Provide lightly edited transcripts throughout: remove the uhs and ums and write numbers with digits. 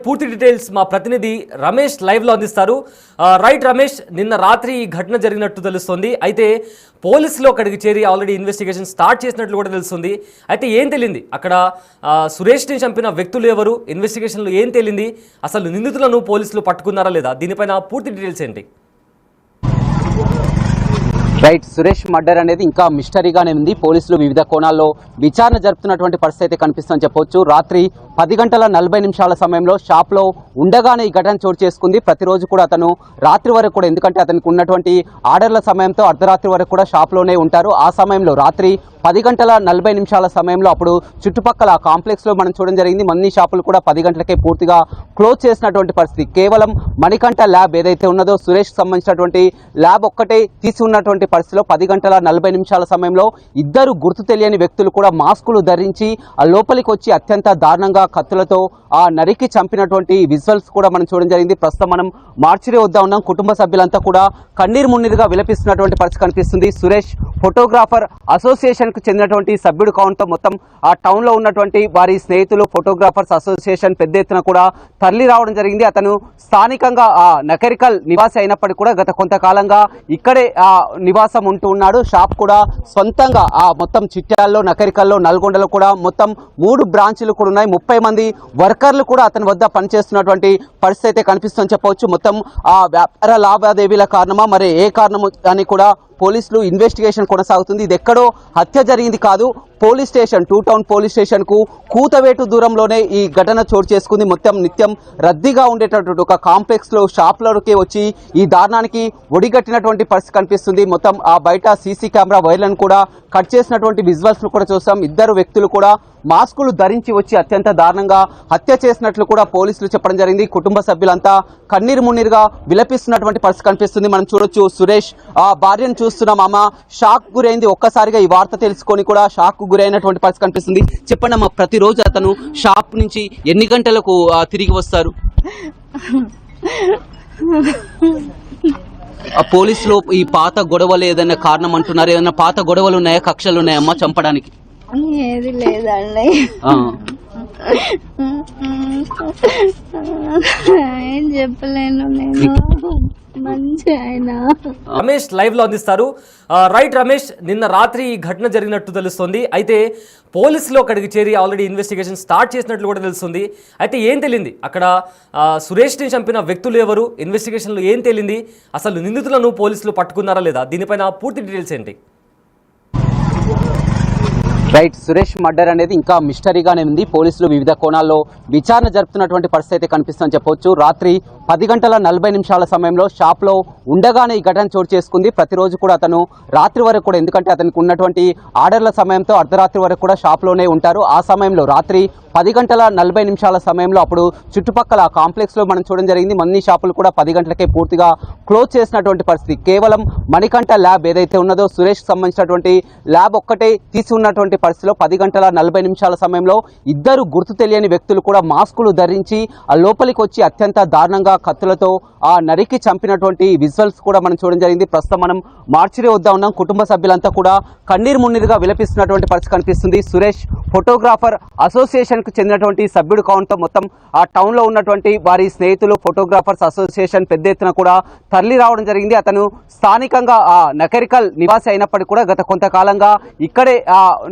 పూర్తి డీటెయిల్స్ మా ప్రతినిధి రమేష్ లైవ్ లో అందిస్తారు. రైట్ రమేష్, నిన్న రాత్రి ఈ ఘటన జరిగినట్టు తెలుస్తుంది. అయితే పోలీసులు అక్కడికి చేరి ఆల్రెడీ ఇన్వెస్టిగేషన్ స్టార్ట్ చేసినట్లు కూడా తెలుస్తుంది. అయితే ఏం తెలియంది అక్కడ సురేష్ని చంపిన వ్యక్తులు ఎవరు, ఇన్వెస్టిగేషన్లో ఏం తెలియంది, అసలు నిందితులను పోలీసులు పట్టుకున్నారా లేదా, దీనిపైన పూర్తి డీటెయిల్స్ ఏంటి? రైట్, సురేష్ మర్డర్ అనేది ఇంకా మిస్టరీగానే ఉంది. పోలీసులు వివిధ కోణాల్లో విచారణ జరుపుతున్నటువంటి పరిస్థితి అయితే కనిపిస్తుందని చెప్పొచ్చు. రాత్రి 10:40 సమయంలో షాప్లో ఉండగానే ఈ ఘటన చోటు చేసుకుంది. ప్రతిరోజు కూడా అతను రాత్రి వరకు కూడా, ఎందుకంటే అతనికి ఉన్నటువంటి ఆర్డర్ల సమయంతో అర్ధరాత్రి వరకు కూడా షాప్లోనే ఉంటారు. ఆ సమయంలో రాత్రి 10:40 సమయంలో అప్పుడు చుట్టుపక్కల కాంప్లెక్స్లో మనం చూడడం జరిగింది. అన్ని షాపులు కూడా 10 గంటలకే పూర్తిగా క్లోజ్ చేసినటువంటి పరిస్థితి. కేవలం మణికంఠ ల్యాబ్ ఏదైతే ఉన్నదో సురేష్కి సంబంధించినటువంటి ల్యాబ్ ఒక్కటే తీసి ఉన్నటువంటి పరిస్థితిలో 10:40 సమయంలో ఇద్దరు గుర్తు తెలియని వ్యక్తులు కూడా మాస్కులు ధరించి ఆ లోపలికి వచ్చి అత్యంత దారుణంగా కత్తులతో ఆ నరికి చంపినటువంటి విజువల్స్ కూడా మనం చూడడం జరిగింది. ప్రస్తుతం మనం మార్చిరి వద్ద ఉన్నాం. కుటుంబ సభ్యులంతా కూడా కన్నీరు మున్నీరుగా విలపిస్తున్నటువంటి పరిస్థితి కనిపిస్తుంది. సురేష్ ఫోటోగ్రాఫర్ అసోసియేషన్కు చెందినటువంటి సభ్యుడు కావడంతో మొత్తం ఆ టౌన్లో ఉన్నటువంటి వారి స్నేహితులు ఫోటోగ్రాఫర్స్ అసోసియేషన్ పెద్ద ఎత్తున కూడా తరలి రావడం జరిగింది. అతను స్థానికంగా ఆ నకరికల్ నివాసి అయినప్పటికీ కూడా గత కొంతకాలంగా ఇక్కడే నివాసం ఉంటూ ఉన్నాడు. షాప్ కూడా సొంతంగా మొత్తం చిట్యాల్లో, నకరికల్లో, నల్గొండలో కూడా మొత్తం 3 బ్రాంచీలు కూడా ఉన్నాయి. 30 మంది వర్కర్లు కూడా అతని వద్ద పనిచేస్తున్నటువంటి పరిస్థితి అయితే కనిపిస్తుందని చెప్పవచ్చు. మొత్తం ఆ వ్యాపార లావాదేవీల కారణమా మరి ఏ కారణము అని కూడా పోలీసులు ఇన్వెస్టిగేషన్ కొనసాగుతుంది. ఇది ఎక్కడో హత్య జరిగింది కాదు, పోలీస్ స్టేషన్, 2 టౌన్ పోలీస్ స్టేషన్కు కూతవేటు దూరంలోనే ఈ ఘటన చోటు చేసుకుంది. మొత్తం నిత్యం రద్దీగా ఉండేటటువంటి ఒక కాంప్లెక్స్లో షాప్లకి వచ్చి ఈ దారుణానికి ఒడిగట్టినటువంటి పరిస్థితి కనిపిస్తుంది. మొత్తం ఆ బయట సీసీ కెమెరా వైర్లను కూడా కట్ చేసినటువంటి విజువల్స్ను కూడా చూస్తాం. ఇద్దరు వ్యక్తులు కూడా మాస్కులు ధరించి వచ్చి అత్యంత దారుణంగా హత్య చేసినట్లు కూడా పోలీసులు చెప్పడం జరిగింది. కుటుంబ సభ్యులంతా కన్నీరు మున్నీరుగా విలపిస్తున్నటువంటి పరిస్థితి కనిపిస్తుంది. మనం చూడొచ్చు, సురేష్ ఆ భార్యను చూస్తున్నాం, ఆమె షాక్ గురైంది. ఒక్కసారిగా ఈ వార్త తెలుసుకొని కూడా షాక్ గురైనటువంటి పరిస్థితి కనిపిస్తుంది. చెప్పండి అమ్మా, ప్రతిరోజు అతను షాప్ నుంచి ఎన్ని గంటలకు తిరిగి వస్తారు? పోలీసులు ఈ పాత గొడవలు ఏదైనా కారణం అంటున్నారు, ఏదైనా పాత గొడవలు ఉన్నాయా, కక్షలు ఉన్నాయమ్మా చంపడానికి? ఏది లేదండి, ఏం చెప్పలేను నేను. మంచి ఆయన. రమేష్ లైవ్ లో అందిస్తారు. రైట్ రమేష్, నిన్న రాత్రి ఈ ఘటన జరిగినట్టు తెలుస్తుంది. అయితే పోలీసులు అక్కడికి చేరి ఆల్రెడీ ఇన్వెస్టిగేషన్ స్టార్ట్ చేసినట్లు కూడా తెలుస్తుంది. అయితే ఏం తెలియంది అక్కడ సురేష్ని చంపిన వ్యక్తులు ఎవరు, ఇన్వెస్టిగేషన్లో ఏం తెలియంది, అసలు నిందితులను పోలీసులు పట్టుకున్నారా లేదా, దీనిపైన పూర్తి డీటెయిల్స్ ఏంటి? రైట్, సురేష్ మర్డర్ అనేది ఇంకా మిస్టరీగానే ఉంది. పోలీసులు వివిధ కోణాల్లో విచారణ జరుపుతున్నటువంటి పరిస్థితి అయితే కనిపిస్తుందని చెప్పొచ్చు. రాత్రి 10:40 సమయంలో షాప్లో ఉండగానే ఈ ఘటన చోటు చేసుకుంది. ప్రతిరోజు కూడా అతను రాత్రి వరకు కూడా, ఎందుకంటే అతనికి ఉన్నటువంటి ఆర్డర్ల సమయంతో అర్ధరాత్రి వరకు కూడా షాప్లోనే ఉంటారు. ఆ సమయంలో రాత్రి 10:40 సమయంలో అప్పుడు చుట్టుపక్కల కాంప్లెక్స్లో మనం చూడడం జరిగింది. అన్ని షాపులు కూడా 10 గంటలకే పూర్తిగా క్లోజ్ చేసినటువంటి పరిస్థితి. కేవలం మణికంఠ ల్యాబ్ ఏదైతే ఉన్నదో సురేష్కి సంబంధించినటువంటి ల్యాబ్ ఒక్కటే తీసి ఉన్నటువంటి పరిస్థితిలో 10:40 సమయంలో ఇద్దరు గుర్తు తెలియని వ్యక్తులు కూడా మాస్కులు ధరించి ఆ లోపలికి వచ్చి అత్యంత దారుణంగా కత్తులతో ఆ నరికి చంపినటువంటి విజువల్స్ కూడా మనం చూడడం జరిగింది. ప్రస్తుతం మనం మార్చిరి వద్ద ఉన్నాం. కుటుంబ సభ్యులంతా కూడా కన్నీరు మున్నీరుగా విలపిస్తున్నటువంటి పరిస్థితి కనిపిస్తుంది. సురేష్ ఫోటోగ్రాఫర్ అసోసియేషన్కు చెందినటువంటి సభ్యుడు కావడంతో మొత్తం ఆ టౌన్లో ఉన్నటువంటి వారి స్నేహితులు ఫోటోగ్రాఫర్స్ అసోసియేషన్ పెద్ద ఎత్తున కూడా తరలి రావడం జరిగింది. అతను స్థానికంగా ఆ నకరికల్ నివాసి అయినప్పటికీ కూడా గత కొంతకాలంగా ఇక్కడే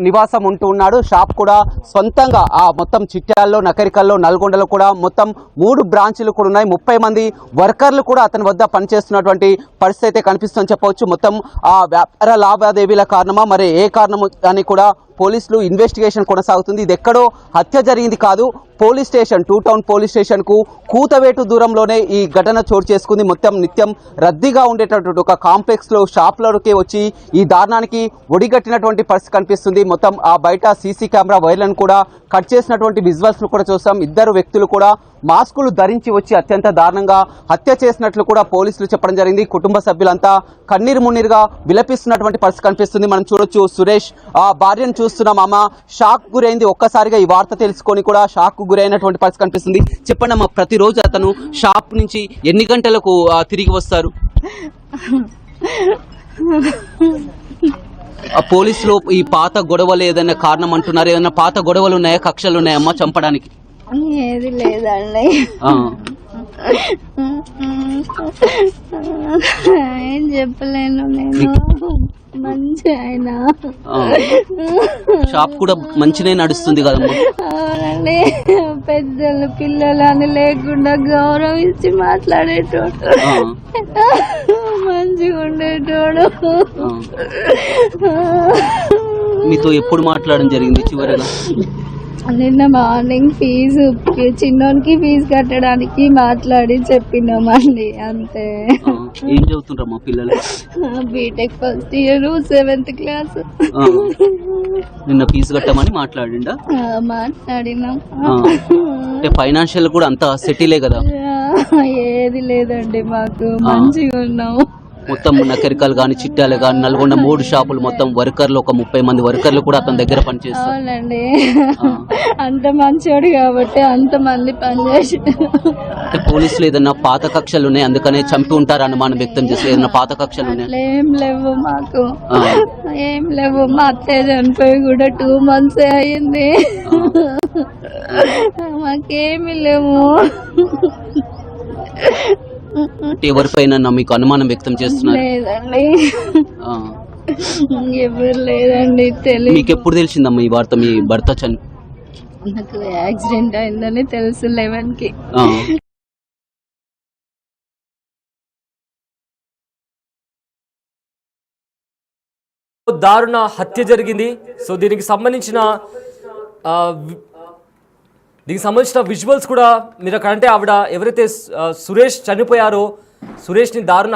నివాసం ఉంటూ ఉన్నాడు. షాప్ కూడా సొంతంగా మొత్తం చిట్యాల్లో, నకరికల్లో, నల్గొండలో కూడా మొత్తం 3 బ్రాంచీలు కూడా ఉన్నాయి. 30 మంది వర్కర్లు కూడా అతని వద్ద పనిచేస్తున్నటువంటి పరిస్థితి అయితే కనిపిస్తుందని చెప్పవచ్చు. మొత్తం ఆ వ్యాపార లావాదేవీల కారణమా మరి ఏ కారణము అని కూడా పోలీసులు ఇన్వెస్టిగేషన్ కొనసాగుతుంది. ఇది ఎక్కడో హత్య జరిగింది కాదు, పోలీస్ స్టేషన్, 2 టౌన్ పోలీస్ స్టేషన్కు కూతవేటు దూరంలోనే ఈ ఘటన చోటు చేసుకుంది. మొత్తం నిత్యం రద్దీగా ఉండేటటువంటి ఒక కాంప్లెక్స్లో షాప్లకి వచ్చి ఈ దారుణానికి ఒడిగట్టినటువంటి పరిస్థితి కనిపిస్తుంది. మొత్తం ఆ బయట సీసీ కెమెరా వైర్లను కూడా కట్ చేసినటువంటి విజువల్స్ను కూడా చూస్తాం. ఇద్దరు వ్యక్తులు కూడా మాస్కులు ధరించి వచ్చి అత్యంత దారుణంగా హత్య చేసినట్లు కూడా పోలీసులు చెప్పడం జరిగింది. కుటుంబ సభ్యులంతా కన్నీరు మున్నీరుగా విలపిస్తున్నటువంటి పరిస్థితి కనిపిస్తుంది. మనం చూడొచ్చు, సురేష్ ఆ భార్యను చూస్తున్నాం, ఆమె షాక్ గురైంది. ఒక్కసారిగా ఈ వార్త తెలుసుకొని కూడా షాక్ గురైనటువంటి పరిస్థితి కనిపిస్తుంది. చెప్పండి అమ్మా, ప్రతిరోజు అతను షాప్ నుంచి ఎన్ని గంటలకు తిరిగి వస్తారు? పోలీసులు ఈ పాత గొడవలు ఏదైనా కారణం అంటున్నారు, ఏదైనా పాత గొడవలు ఉన్నాయా, కక్షలు ఉన్నాయమ్మా చంపడానికి? ఏది లేదండి. ఆ, ఏం చెప్పలేను నేను. మంచి ఆయన. ఆ. షాప్ కూడా మంచినే నడుస్తుంది కదమ్మా. అవునండి, పెద్దలు పిల్లలు అని లేకుండా గౌరవించి మాట్లాడేటోడు, ఆ, మంచిగా ఉండేటోడు. ఆ. మీతో ఎప్పుడు మాట్లాడడం జరిగింది చివరిగా? నిన్న మార్నింగ్ ఫీజు చిన్నోనికి ఫీజు కట్టడానికి మాట్లాడి చెప్పినామండి, అంతే. ఆ, ఏం చదువుతుండ్రమ్మా పిల్లలు? BTech first year 7th class. ఆ, నిన్న ఫీజు కట్టమని మాట్లాడిండా? మాట్లాడినాం. ఆ, అంటే ఫైనాన్షియల్ కూడా అంతా సెటిలే కదా? ఏది లేదండి, మాకు మంచిగా ఉన్నాం. మొత్తం నకరికలు కానీ చిట్టాలు కానీ నల్గొండ 3 షాపులు మొత్తం వర్కర్లు ఒక 30 మంది వర్కర్లు కూడా అతని దగ్గర పనిచేస్తారు. అవునండి, అంత మంచోడు కాబట్టి అంత మంది పనిచేసి. అంటే పోలీసులు ఏదన్నా పాత కక్షలు ఉన్నాయి అందుకనే చంపి ఉంటారు అనుమానం వ్యక్తం చేసి, ఏదన్నా పాత కక్షలు ఉన్నాయి? ఏం లేవు మాకు, ఏం లేవు. మా అత్తయ్య చనిపోయి కూడా 2 months అయింది, మాకేమి లేవు. అంటే ఎవరిపైన మీకు అనుమానం వ్యక్తం చేస్తున్నారు? లేదండి, ఆ. ఎవరు లేదండి. తెలియదు. మీకు ఎప్పుడు తెలిసిందమ్మా ఈ వార్త మీ భర్త చని? నాకు యాక్సిడెంట్ అయిందని తెలుసు 11కి. ఆ. దారుణ హత్య జరిగింది. సో దీనికి సంబంధించిన విజువల్స్ కూడా మీరు అక్కడ, అంటే ఆవిడ ఎవరైతే సురేష్ చనిపోయారో, సురేష్ని దారుణ